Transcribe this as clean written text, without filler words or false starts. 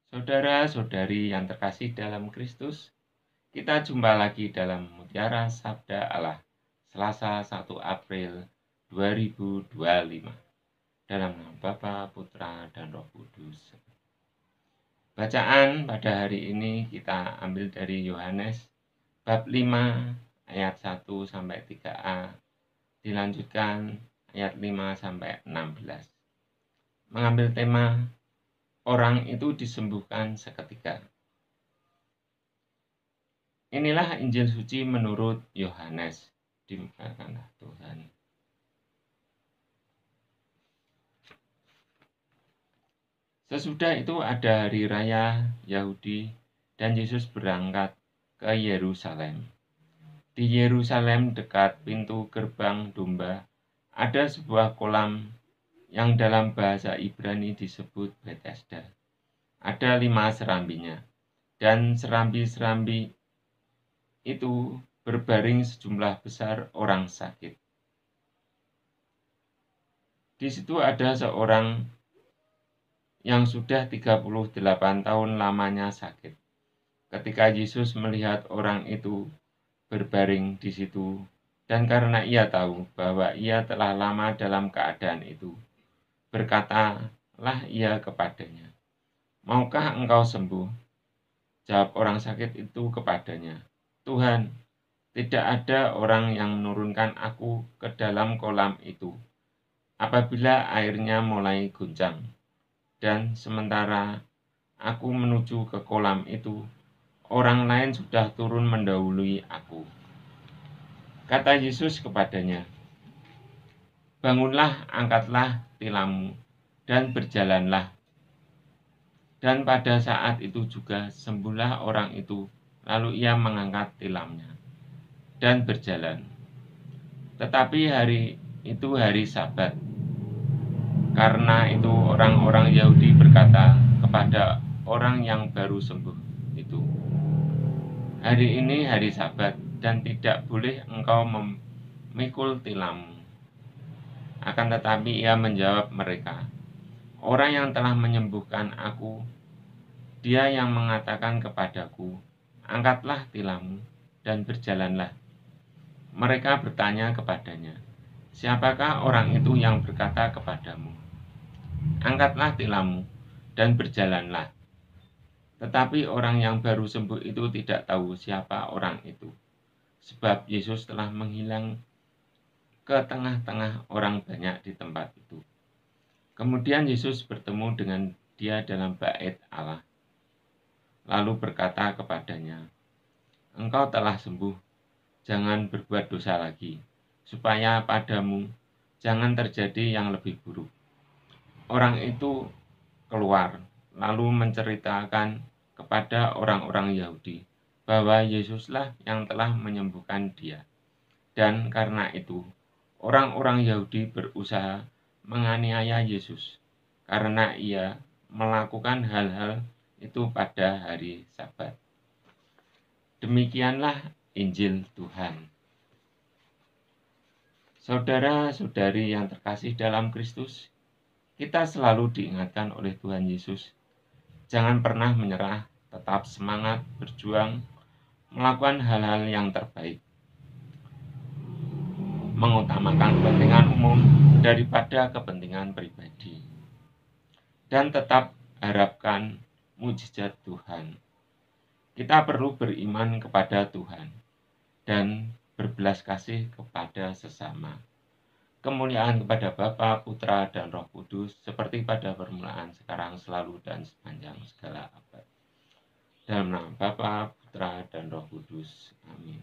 Saudara-saudari yang terkasih dalam Kristus, kita jumpa lagi dalam Mutiara Sabda Allah, Selasa 1 April 2025. Dalam nama Bapa, Putra, dan Roh Kudus. Bacaan pada hari ini kita ambil dari Yohanes bab 5 ayat 1 sampai 3a, dilanjutkan ayat 5 sampai 16. Mengambil tema orang itu disembuhkan seketika. Inilah Injil suci menurut Yohanes. Dimuliakanlah Tuhan. Sesudah itu ada hari raya Yahudi dan Yesus berangkat ke Yerusalem. Di Yerusalem dekat pintu gerbang domba ada sebuah kolam yang dalam bahasa Ibrani disebut Betesda. Ada 5 serambinya, dan serambi-serambi itu berbaring sejumlah besar orang sakit. Di situ ada seorang yang sudah 38 tahun lamanya sakit. Ketika Yesus melihat orang itu berbaring di situ, dan karena ia tahu bahwa ia telah lama dalam keadaan itu, berkatalah ia kepadanya, "Maukah engkau sembuh?" Jawab orang sakit itu kepadanya, "Tuhan, tidak ada orang yang menurunkan aku ke dalam kolam itu apabila airnya mulai guncang. Dan sementara aku menuju ke kolam itu, orang lain sudah turun mendahului aku." Kata Yesus kepadanya, "Bangunlah, angkatlah tilammu, dan berjalanlah." Dan pada saat itu juga sembuhlah orang itu, lalu ia mengangkat tilamnya dan berjalan. Tetapi hari itu hari Sabat. Karena itu orang-orang Yahudi berkata kepada orang yang baru sembuh itu, "Hari ini hari Sabat dan tidak boleh engkau memikul tilammu." Akan tetapi ia menjawab mereka, "Orang yang telah menyembuhkan aku, dia yang mengatakan kepadaku, 'Angkatlah tilammu dan berjalanlah.'" Mereka bertanya kepadanya, "Siapakah orang itu yang berkata kepadamu, 'Angkatlah tilammu dan berjalanlah'?" Tetapi orang yang baru sembuh itu tidak tahu siapa orang itu, sebab Yesus telah menghilang ke tengah-tengah orang banyak di tempat itu. Kemudian Yesus bertemu dengan dia dalam bait Allah, lalu berkata kepadanya, "Engkau telah sembuh, jangan berbuat dosa lagi, supaya padamu jangan terjadi yang lebih buruk." Orang itu keluar, lalu menceritakan kepada orang-orang Yahudi bahwa Yesuslah yang telah menyembuhkan dia. Dan karena itu, orang-orang Yahudi berusaha menganiaya Yesus karena ia melakukan hal-hal itu pada hari Sabat. Demikianlah Injil Tuhan. Saudara-saudari yang terkasih dalam Kristus, kita selalu diingatkan oleh Tuhan Yesus, jangan pernah menyerah, tetap semangat, berjuang, melakukan hal-hal yang terbaik, mengutamakan kepentingan umum daripada kepentingan pribadi, dan tetap harapkan mujizat Tuhan. Kita perlu beriman kepada Tuhan dan berbelas kasih kepada sesama. Kemuliaan kepada Bapa, Putra, dan Roh Kudus, seperti pada permulaan, sekarang, selalu, dan sepanjang segala abad. Dalam nama Bapa, Putra, dan Roh Kudus. Amin.